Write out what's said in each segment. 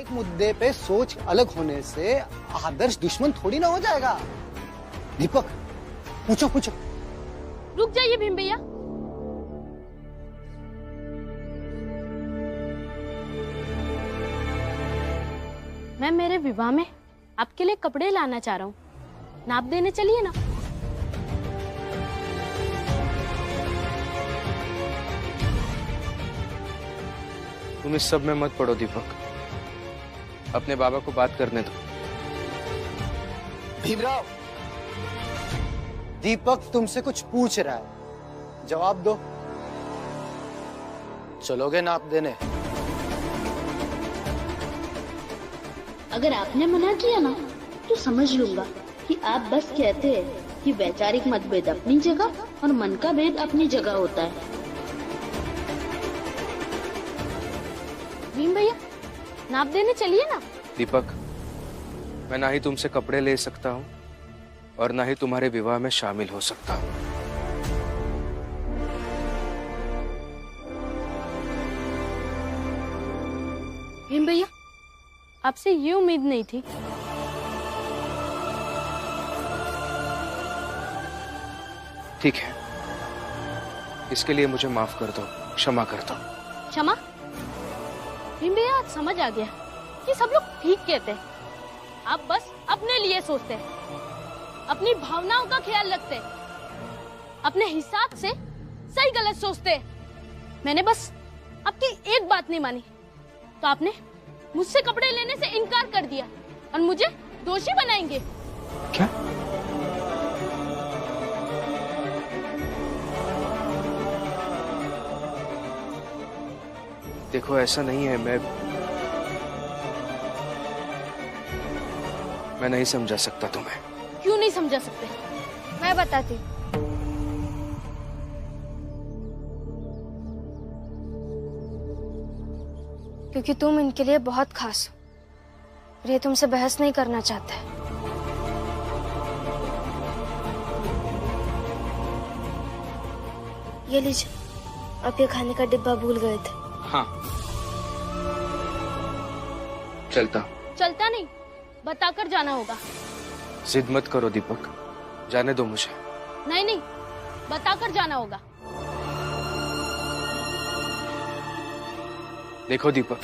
एक मुद्दे पे सोच अलग होने से आदर्श दुश्मन थोड़ी ना हो जाएगा। दीपक, पूछो पूछो। रुक जाइए भीम भैया। मैं मेरे विवाह में आपके लिए कपड़े लाना चाह रहा हूँ, नाप देने चलिए ना। तुम इस सब में मत पड़ो दीपक, अपने बाबा को बात करने दो। भीमराव, दीपक तुमसे कुछ पूछ रहा है, जवाब दो। चलोगे नाप देने? अगर आपने मना किया ना तो समझ लूंगा कि आप बस कहते हैं कि वैचारिक मतभेद अपनी जगह और मन का भेद अपनी जगह होता है। भीम भैया, नाप देने चलिए ना। दीपक, मैं ना ही तुमसे कपड़े ले सकता हूँ और ना ही तुम्हारे विवाह में शामिल हो सकता हूँ। भीम भैया, आपसे ये उम्मीद नहीं थी। ठीक है, इसके लिए मुझे माफ कर दो, क्षमा कर दो। क्षमा? भीम भैया, आज समझ आ गया कि सब लोग ठीक कहते हैं। आप बस अपने लिए सोचते हैं, अपनी भावनाओं का ख्याल रखते हैं, अपने हिसाब से सही गलत सोचते हैं। मैंने बस आपकी एक बात नहीं मानी तो आपने मुझसे कपड़े लेने से इनकार कर दिया और मुझे दोषी बनाएंगे। क्या? देखो, ऐसा नहीं है। मैं नहीं समझा सकता तुम्हें। क्यों नहीं समझा सकते? मैं बताती। क्योंकि तुम इनके लिए बहुत खास हो और ये तुमसे बहस नहीं करना चाहते। ये लीजिए, आप ये खाने का डिब्बा भूल गए थे। हाँ, चलता हूँ। चलता नहीं, बताकर जाना होगा। जिद मत करो दीपक, जाने दो मुझे। नहीं नहीं, बताकर जाना होगा। देखो दीपक,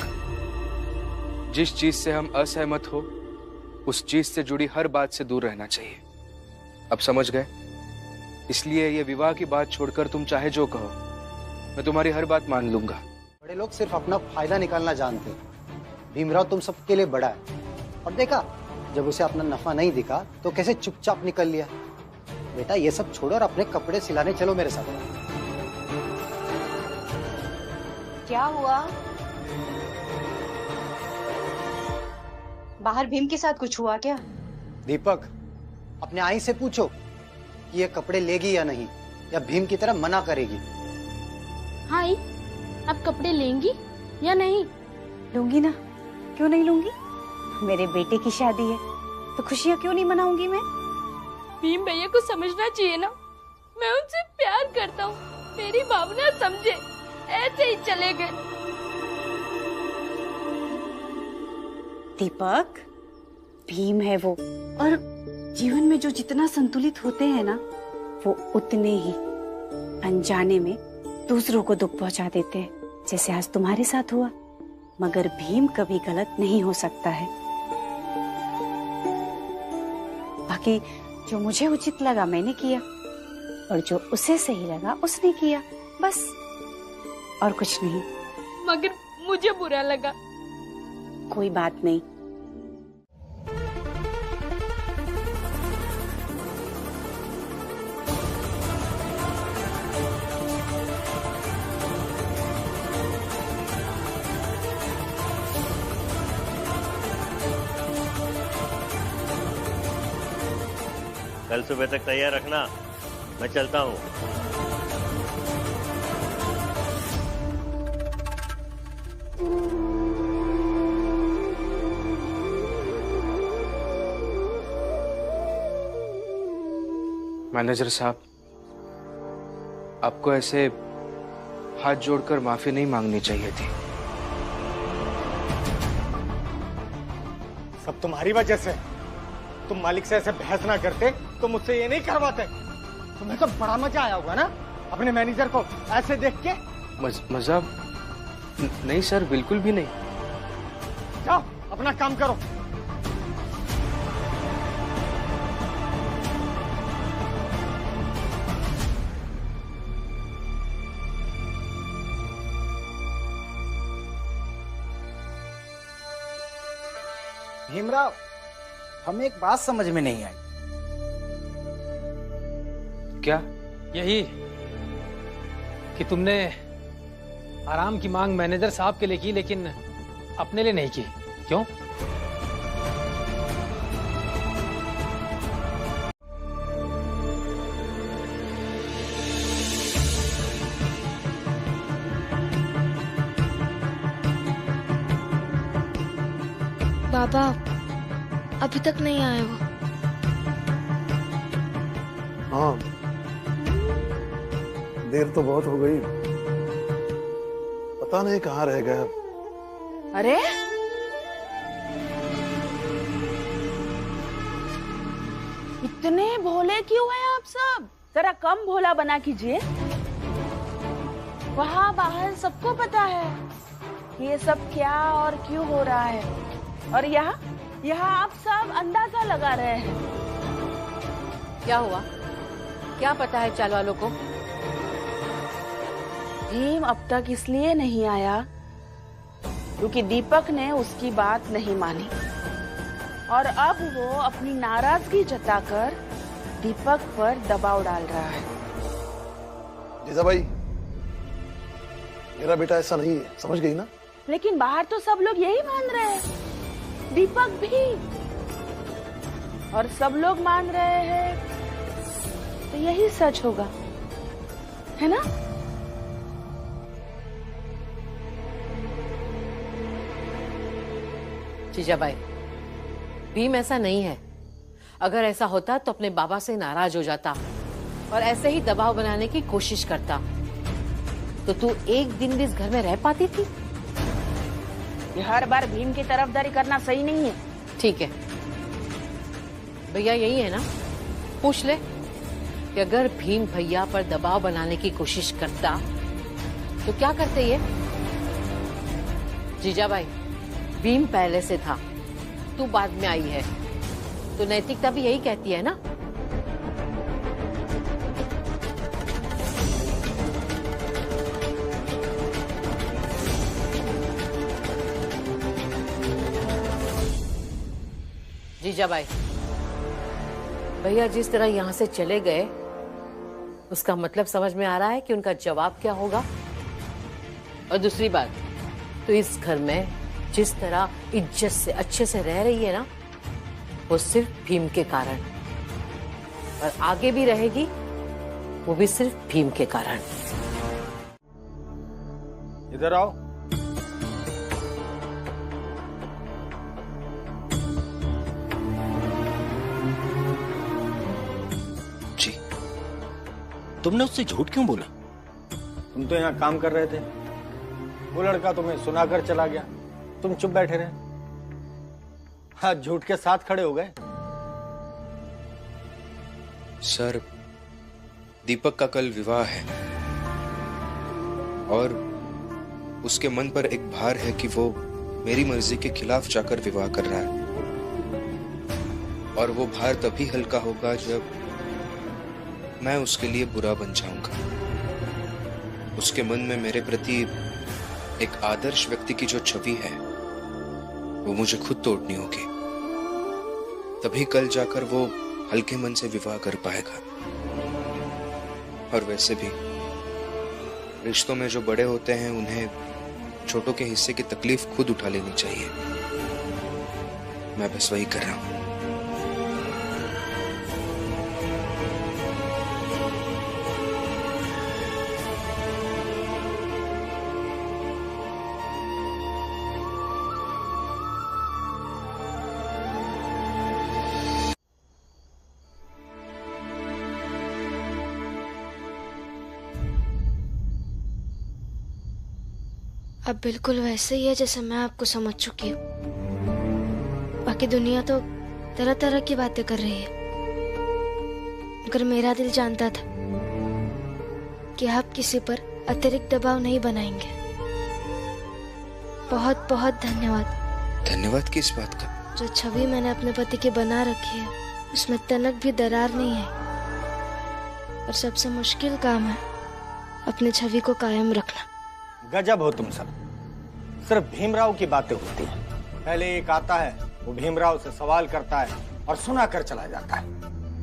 जिस चीज से हम असहमत हो उस चीज से जुड़ी हर बात से दूर रहना चाहिए। अब समझ गए? इसलिए ये विवाह की बात छोड़कर तुम चाहे जो कहो, मैं तुम्हारी हर बात मान लूंगा। बड़े लोग सिर्फ अपना फायदा निकालना जानते हैं। भीमराव तुम सबके लिए बड़ा है, और देखा जब उसे अपना नफा नहीं दिखा तो कैसे चुपचाप निकल लिया। बेटा, ये सब छोड़ो और अपने कपड़े सिलाने चलो मेरे साथ। क्या हुआ? बाहर भीम के साथ कुछ हुआ क्या? दीपक, अपने आई से पूछो कि ये कपड़े लेगी या नहीं, या भीम की तरह मना करेगी। हाँ, आप कपड़े लेंगी या नहीं? लूंगी ना, क्यों नहीं लूंगी? मेरे बेटे की शादी है तो खुशियाँ क्यों नहीं मनाऊंगी मैं? भीम भैया को समझना चाहिए ना, मैं उनसे प्यार करता हूँ। मेरी भावना समझे, ऐसे ही चले गए। दीपक, भीम है वो, और जीवन में जो जितना संतुलित होते हैं ना, वो उतने ही अनजाने में दूसरों को दुख पहुंचा देते हैं, जैसे आज तुम्हारे साथ हुआ। मगर भीम कभी गलत नहीं हो सकता है। बाकी जो मुझे उचित लगा मैंने किया, और जो उसे सही लगा उसने किया, बस, और कुछ नहीं। मगर मुझे बुरा लगा। कोई बात नहीं। कल सुबह तक तैयार रखना, मैं चलता हूँ। मैनेजर साहब, आपको ऐसे हाथ जोड़कर माफी नहीं मांगनी चाहिए थी। सब तुम्हारी वजह से। तुम मालिक से ऐसे बहस ना करते तो मुझसे ये नहीं करवाते। तुम्हें तो बड़ा मजा आया होगा ना अपने मैनेजर को ऐसे देख के। मजा नहीं सर, बिल्कुल भी नहीं। जाओ अपना काम करो। भीमराव, हमें एक बात समझ में नहीं आई। क्या? यही कि तुमने आराम की मांग मैनेजर साहब के लिए की लेकिन अपने लिए नहीं की। क्यों? बाबा अभी तक नहीं आए वो। हाँ, देर तो बहुत हो गई। पता नहीं कहाँ रह गया। अरे इतने भोले क्यों हैं आप सब? जरा कम भोला बना कीजिए। वहाँ बाहर सबको पता है कि ये सब क्या और क्यों हो रहा है, और यहाँ आप सब अंदाजा लगा रहे हैं। क्या हुआ? क्या पता है चाल वालों को? भीम अब तक इसलिए नहीं आया क्योंकि दीपक ने उसकी बात नहीं मानी, और अब वो अपनी नाराजगी जताकर दीपक पर दबाव डाल रहा है। जीजा भाई, मेरा बेटा ऐसा नहीं है, समझ गई ना? लेकिन बाहर तो सब लोग यही मान रहे हैं, दीपक भी, और सब लोग मान रहे हैं तो यही सच होगा, है ना? जीजाबाई, भीम ऐसा नहीं है। अगर ऐसा होता तो अपने बाबा से नाराज हो जाता और ऐसे ही दबाव बनाने की कोशिश करता, तो तू एक दिन भी इस घर में रह पाती थी? ये हर बार भीम की तरफदारी करना सही नहीं है। ठीक है भैया, यही है ना? पूछ ले कि अगर भीम भैया पर दबाव बनाने की कोशिश करता तो क्या करते ये? जीजाबाई, भीम पहले से था, तू बाद में आई है, तो नैतिकता भी यही कहती है ना? जीजाबाई, भैया जिस तरह यहाँ से चले गए उसका मतलब समझ में आ रहा है कि उनका जवाब क्या होगा। और दूसरी बात, तो इस घर में जिस तरह इज्जत से अच्छे से रह रही है ना, वो सिर्फ भीम के कारण, और आगे भी रहेगी वो भी सिर्फ भीम के कारण। इधर आओ। जी, तुमने उससे झूठ क्यों बोला? तुम तो यहाँ काम कर रहे थे, वो लड़का तुम्हें सुनाकर चला गया, तुम चुप बैठे रहे, हाँ झूठ के साथ खड़े हो गए। सर, दीपक का कल विवाह है और उसके मन पर एक भार है कि वो मेरी मर्जी के खिलाफ जाकर विवाह कर रहा है, और वो भार तभी हल्का होगा जब मैं उसके लिए बुरा बन जाऊंगा। उसके मन में मेरे प्रति एक आदर्श व्यक्ति की जो छवि है वो मुझे खुद तोड़नी होगी, तभी कल जाकर वो हल्के मन से विवाह कर पाएगा। और वैसे भी रिश्तों में जो बड़े होते हैं उन्हें छोटों के हिस्से की तकलीफ खुद उठा लेनी चाहिए। मैं बस वही कर रहा हूं। अब बिल्कुल वैसे ही है जैसे मैं आपको समझ चुकी हूँ। बाकी दुनिया तो तरह तरह की बातें कर रही है, मगर मेरा दिल जानता था कि आप किसी पर अतिरिक्त दबाव नहीं बनाएंगे। बहुत बहुत धन्यवाद। धन्यवाद किस बात का? जो छवि मैंने अपने पति की बना रखी है उसमें तनक भी दरार नहीं है, और सबसे मुश्किल काम है अपनी छवि को कायम रखना। गजब हो तुम सब, सिर्फ भीमराव की बातें होती हैं। पहले एक आता है, वो भीमराव से सवाल करता है और सुना कर चला जाता है।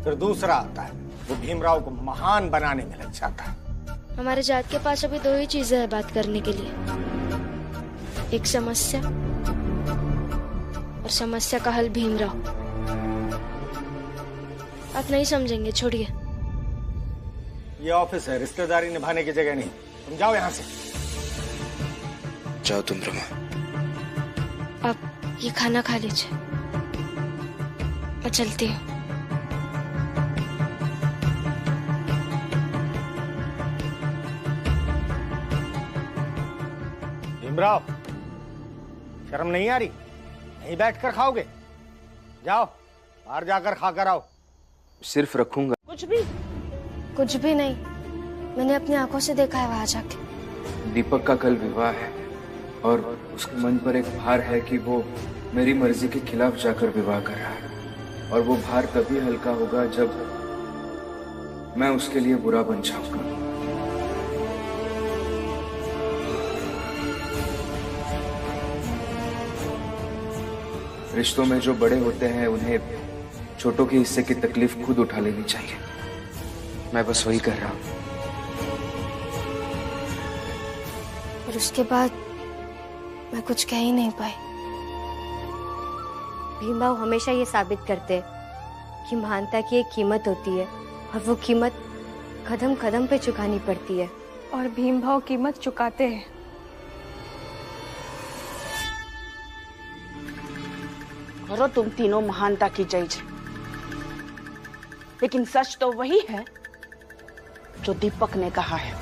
फिर दूसरा आता है, वो भीमराव को महान बनाने में लग जाता है। हमारे जात के पास अभी दो ही चीजें हैं बात करने के लिए, एक समस्या और समस्या का हल भीमराव। आप नहीं समझेंगे, छोड़िए। ये ऑफिस है, रिश्तेदारी निभाने की जगह नहीं। तुम जाओ यहाँ से। जाओ तुम रमा। आप ये खाना खा लीजिए, मैं चलती हूँ। भीमराव, शर्म नहीं आ रही? नहीं बैठकर खाओगे? जाओ बाहर जाकर खाकर आओ। सिर्फ रखूंगा। कुछ भी नहीं, मैंने अपनी आंखों से देखा है वहां जाके। दीपक का कल विवाह है और उसके मन पर एक भार है कि वो मेरी मर्जी के खिलाफ जाकर विवाह कर रहा है, और वो भार तभी हल्का होगा जब मैं उसके लिए बुरा बन जाऊंगा। रिश्तों में जो बड़े होते हैं उन्हें छोटों के हिस्से की तकलीफ खुद उठा लेनी चाहिए। मैं बस वही कर रहा हूं। और उसके बाद मैं कुछ कह ही नहीं पाई। भीमराव हमेशा ये साबित करते हैं कि महानता की एक कीमत होती है, और वो कीमत कदम कदम पे चुकानी पड़ती है। और भीमभाव कीमत चुकाते हैं। करो तुम तीनों महानता की जय जय, लेकिन सच तो वही है जो दीपक ने कहा है।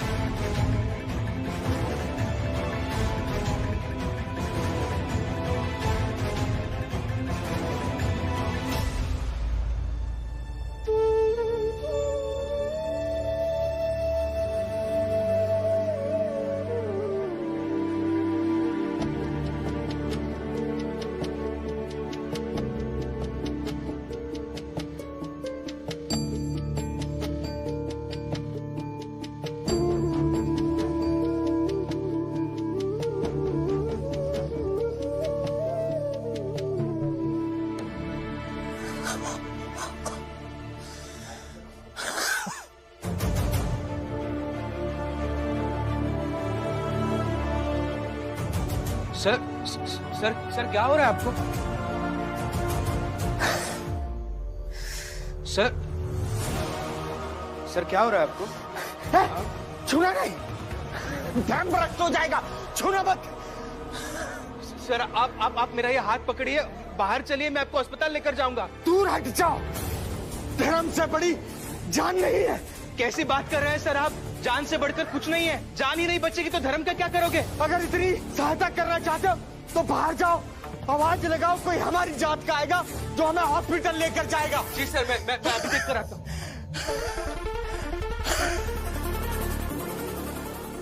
सर सर सर क्या हो रहा है आपको? सर सर क्या हो रहा है आपको? छूना नहीं, ध्यान भ्रष्ट हो जाएगा, छूना मत। सर आप मेरा ये हाथ पकड़िए, बाहर चलिए, मैं आपको अस्पताल लेकर जाऊंगा। दूर हट जाओ, धर्म से बड़ी जान नहीं है। कैसी बात कर रहे हैं सर आप? जान से बढ़कर कुछ नहीं है। जान ही नहीं बचेगी तो धर्म का क्या करोगे? अगर इतनी सहायता करना चाहते हो तो बाहर जाओ, आवाज लगाओ, कोई हमारी जात का आएगा जो हमें हॉस्पिटल लेकर जाएगा। जी सर, मैं अभी देख कर आता हूँ।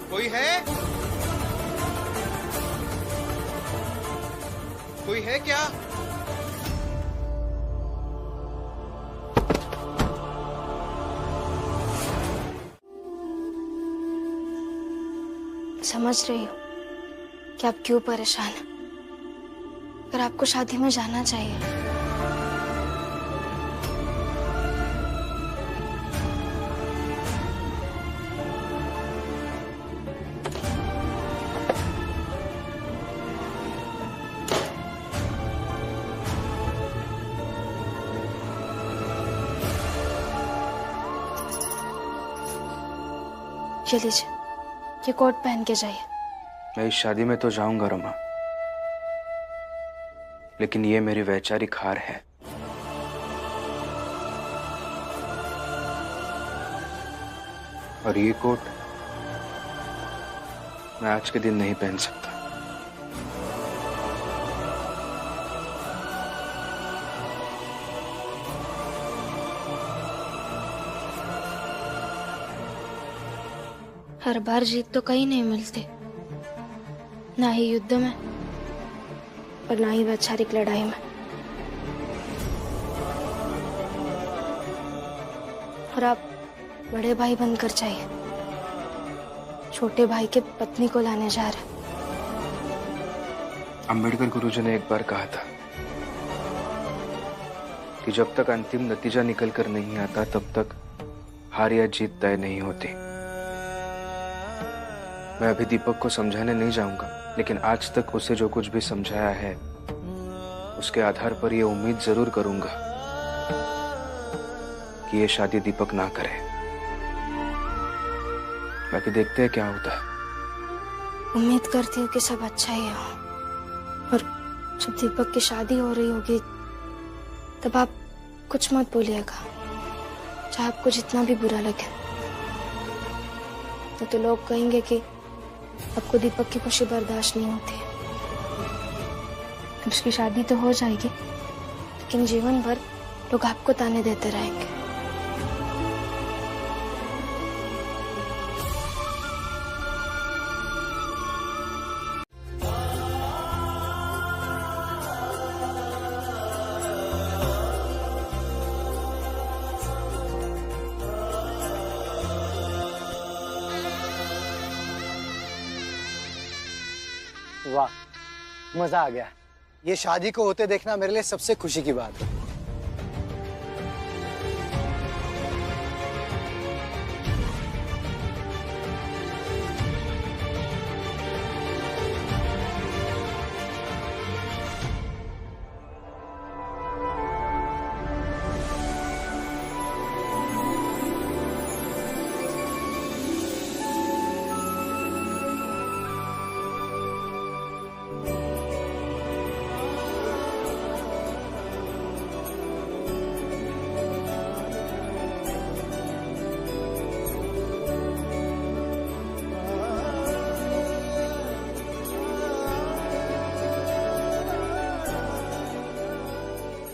कोई है? कोई है क्या? समझ रही हूँ कि आप क्यों परेशान हैं, पर आपको शादी में जाना चाहिए। ये लीजिए, ये कोट पहन के जाइए। मैं इस शादी में तो जाऊंगा रमा, लेकिन ये मेरी वैचारिक हार है। और ये कोट मैं आज के दिन नहीं पहन सकता। हर बार जीत तो कहीं नहीं मिलती, ना ही युद्ध में और ना ही वैचारिक लड़ाई में। और आप बड़े भाई बनकर चाहिए, छोटे भाई के पत्नी को लाने जा रहे। अंबेडकर गुरुजी ने एक बार कहा था कि जब तक अंतिम नतीजा निकल कर नहीं आता तब तक हार या जीत तय नहीं होती। मैं अभी दीपक को समझाने नहीं जाऊंगा, लेकिन आज तक उसे जो कुछ भी समझाया है उसके आधार पर यह उम्मीद जरूर करूंगा कि ये शादी दीपक ना करे। बाकी देखते हैं क्या होता है। उम्मीद करती हूँ कि सब अच्छा ही हो, और जब दीपक की शादी हो रही होगी तब आप कुछ मत बोलिएगा, चाहे आपको जितना भी बुरा लगे। तो लोग कहेंगे कि आपको दीपक की खुशी बर्दाश्त नहीं होती। उसकी शादी तो हो जाएगी, लेकिन जीवन भर लोग आपको ताने देते रहेंगे। वाह, मजा आ गया। ये शादी को होते देखना मेरे लिए सबसे खुशी की बात है।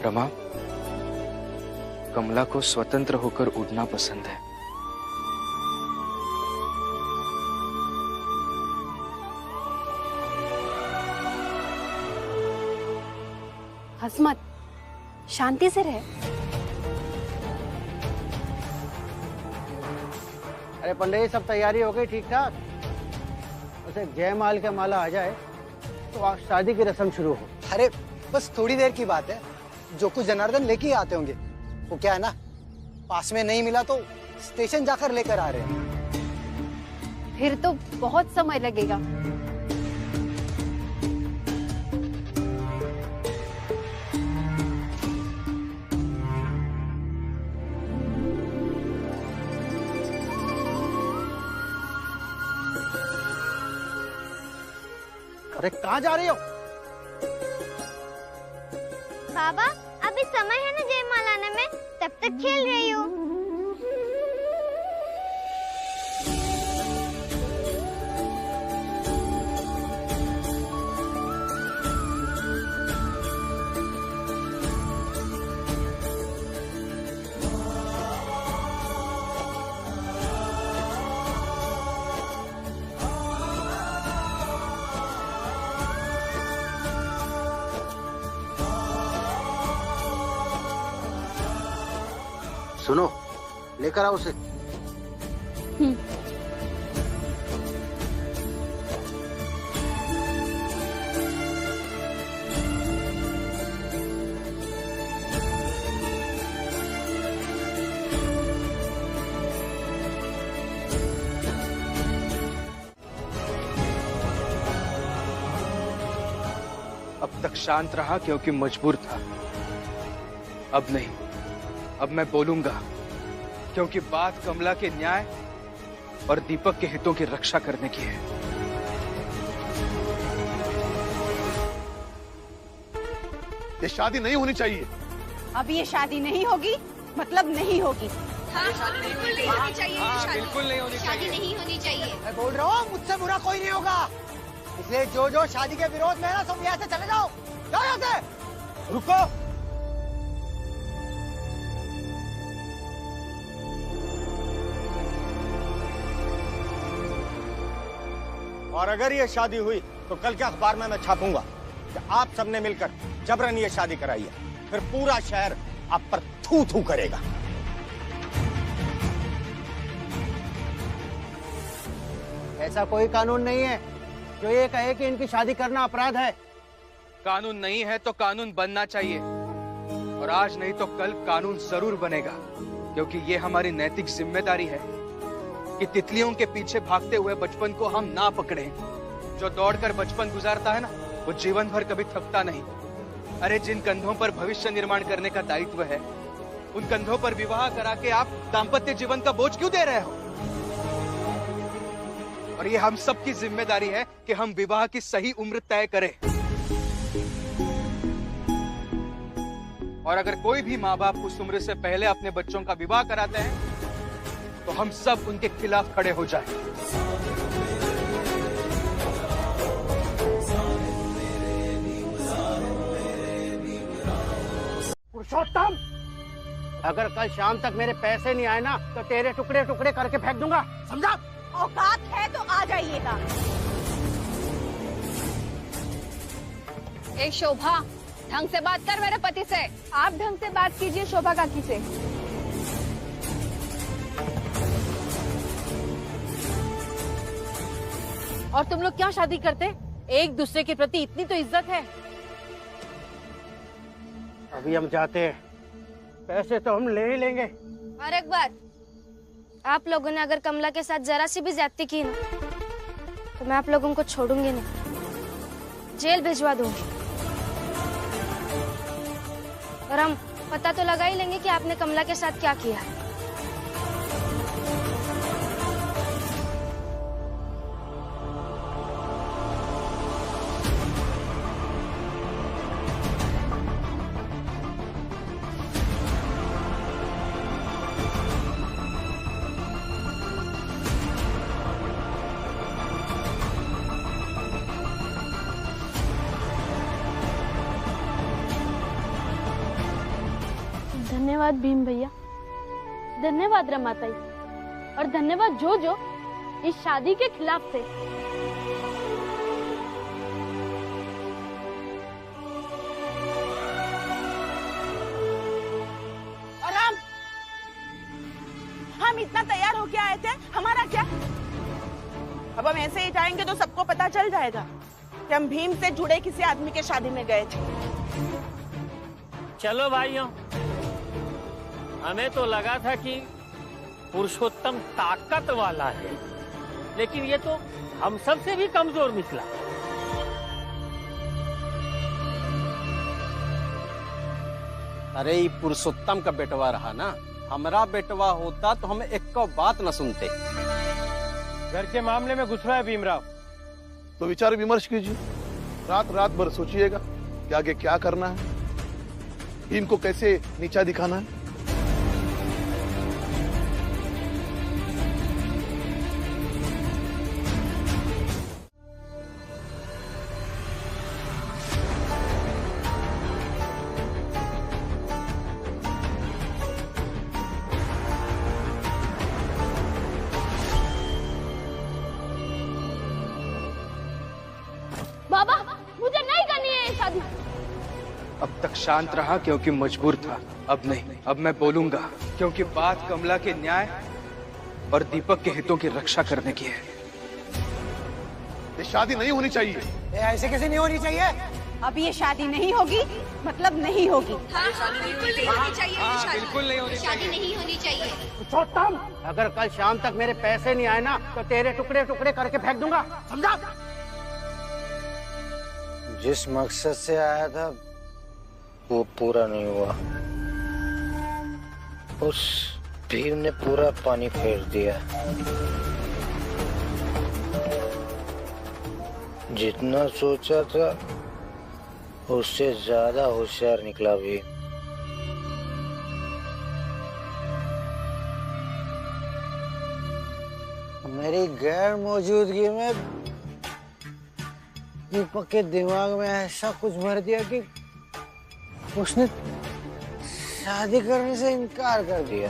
रमा, कमला को स्वतंत्र होकर उड़ना पसंद है। हंस मत, शांति से रहे। अरे पंडित जी, सब तैयारी हो गई ठीक ठाक? उसे जयमाल का माला आ जाए तो आज शादी की रस्म शुरू हो। अरे बस थोड़ी देर की बात है, जो कुछ जनार्दन लेके आते होंगे। वो क्या है ना, पास में नहीं मिला तो स्टेशन जाकर लेकर आ रहे हैं। फिर तो बहुत समय लगेगा। अरे कहाँ जा रही हो? बाबा, अभी समय है ना जयमाल आने में, तब तक खेल रही हूँ। सुनो, लेकर आओ उसे। अब तक शांत रहा क्योंकि मजबूर था। अब नहीं, अब मैं बोलूंगा क्योंकि बात कमला के न्याय और दीपक के हितों की रक्षा करने की है। ये शादी नहीं होनी चाहिए। अब ये शादी नहीं होगी, मतलब नहीं होगी। बिल्कुल नहीं होनी चाहिए। बिल्कुल नहीं होनी शादी नहीं होनी चाहिए। मैं बोल रहा हूँ, मुझसे बुरा कोई नहीं होगा। इसलिए जो शादी के विरोध में है ना, सब यहाँ से चले जाओ। जाओ यहाँ से। रुको। और अगर ये शादी हुई तो कल के अखबार में मैं छापूंगा कि आप सबने मिलकर जबरन ये शादी कराई है। फिर पूरा शहर आप पर थू थू करेगा। ऐसा कोई कानून नहीं है जो ये कहे कि इनकी शादी करना अपराध है। कानून नहीं है तो कानून बनना चाहिए, और आज नहीं तो कल कानून जरूर बनेगा, क्योंकि ये हमारी नैतिक जिम्मेदारी है कि तितलियों के पीछे भागते हुए बचपन को हम ना पकड़ें। जो दौड़कर बचपन गुजारता है ना, वो जीवन भर कभी थकता नहीं। अरे जिन कंधों पर भविष्य निर्माण करने का दायित्व है, उन कंधों पर विवाह करा के आप दाम्पत्य जीवन का बोझ क्यों दे रहे हो? और ये हम सब की जिम्मेदारी है कि हम विवाह की सही उम्र तय करें। और अगर कोई भी माँ बाप उस उम्र से पहले अपने बच्चों का विवाह कराते हैं तो हम सब उनके खिलाफ खड़े हो जाएं। पुरुषोत्तम, अगर कल शाम तक मेरे पैसे नहीं आए ना तो तेरे टुकड़े टुकड़े करके फेंक दूंगा, समझा? औकात है तो आ जाइएगा। ए शोभा, ढंग से बात कर मेरे पति से। आप ढंग से बात कीजिए शोभा काकी से। और तुम लोग क्या शादी करते? एक दूसरे के प्रति इतनी तो इज्जत है। अभी हम जाते हैं, पैसे तो हम ले ही लेंगे। और एक बात, आप लोगों ने अगर कमला के साथ जरा सी भी ज्यादती की ना तो मैं आप लोगों को छोड़ूंगी नहीं, जेल भिजवा दूंगी। और हम पता तो लगा ही लेंगे कि आपने कमला के साथ क्या किया। धन्यवाद भीम भैया, धन्यवाद रमाताई, और धन्यवाद जो जो इस शादी के खिलाफ थे। और हम इतना तैयार होके आए थे, हमारा क्या? अब हम ऐसे ही जाएंगे तो सबको पता चल जाएगा कि हम भीम से जुड़े किसी आदमी के शादी में गए थे। चलो भाइयों, हमें तो लगा था कि पुरुषोत्तम ताकत वाला है, लेकिन ये तो हम सब से भी कमजोर निकला। अरे ये पुरुषोत्तम का बेटवा रहा ना, हमारा बेटवा होता तो हम एक को बात न सुनते। घर के मामले में घुस रहा है भीमराव, तो विचार विमर्श कीजिए, रात रात भर सोचिएगा कि आगे क्या करना है, भीम को कैसे नीचा दिखाना है। बाबा, मुझे नहीं करनी है ये शादी। अब तक शांत रहा क्योंकि मजबूर था, अब नहीं, अब मैं बोलूंगा क्योंकि बात कमला के न्याय और दीपक के हितों की रक्षा करने की है। ये शादी नहीं होनी चाहिए। ऐसे कैसे नहीं होनी चाहिए? अब ये शादी नहीं होगी, मतलब नहीं होगी। बिल्कुल नहीं होनी चाहिए ये शादी। बिल्कुल नहीं होनी शादी नहीं होनी चाहिए। पुरुषोत्तम, अगर कल शाम तक मेरे पैसे नहीं आए ना तो तेरे टुकड़े टुकड़े करके फेंक दूंगा, समझा? जिस मकसद से आया था वो पूरा नहीं हुआ। उस भीम ने पूरा पानी फेर दिया। जितना सोचा था उससे ज्यादा होशियार निकला भीम। मेरी गैर मौजूदगी में दीपक के दिमाग में ऐसा कुछ भर दिया कि उसने शादी करने से इनकार कर दिया।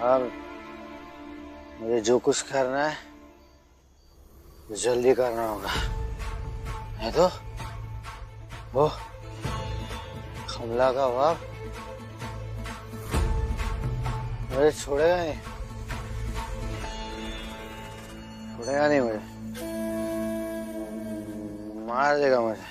अब मुझे जो कुछ करना है जल्दी करना होगा, नहीं तो वो कमला का बाप मुझे छोड़ेगा नहीं, छोड़ेगा नहीं मुझे, मार देगा मुझे।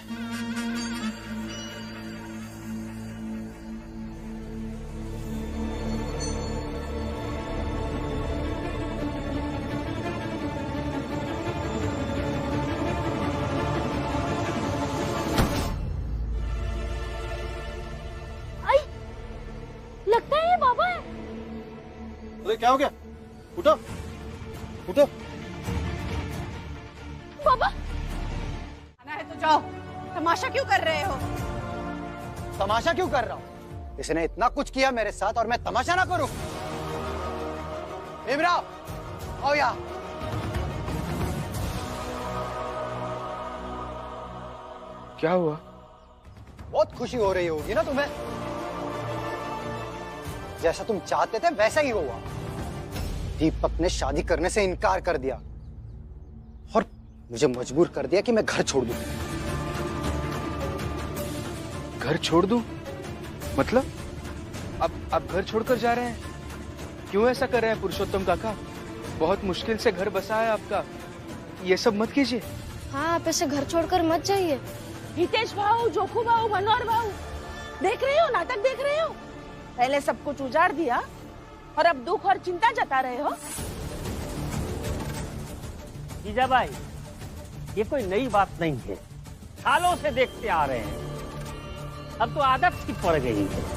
लगता है ये बाबा है। अरे क्या हो गया? उठो उठो। बाबा आना है तो जाओ, तमाशा क्यों कर रहे हो? तमाशा क्यों कर रहा हूँ? इसने इतना कुछ किया मेरे साथ और मैं तमाशा ना करूं? भीमराव आओ यहाँ। क्या हुआ? बहुत खुशी हो रही होगी ना तुम्हें? जैसा तुम चाहते थे वैसा ही हुआ। दीपक ने शादी करने से इनकार कर दिया और मुझे मजबूर कर दिया कि मैं घर छोड़ दूं। घर छोड़ दूं? मतलब अब घर छोड़कर जा रहे हैं? क्यों ऐसा कर रहे हैं पुरुषोत्तम काका? बहुत मुश्किल से घर बसा है आपका, ये सब मत कीजिए। हाँ, आप ऐसे घर छोड़कर मत जाइए। हितेश भाऊ, जोखू भाऊ, मनोहर भाऊ, देख रहे हो, नाटक देख रहे हो? पहले सब कुछ उजाड़ दिया और अब दुख और चिंता जता रहे हो। जीजाबाई, ये कोई नई बात नहीं है, सालों से देखते आ रहे हैं, अब तो आदत सी पड़ गई है।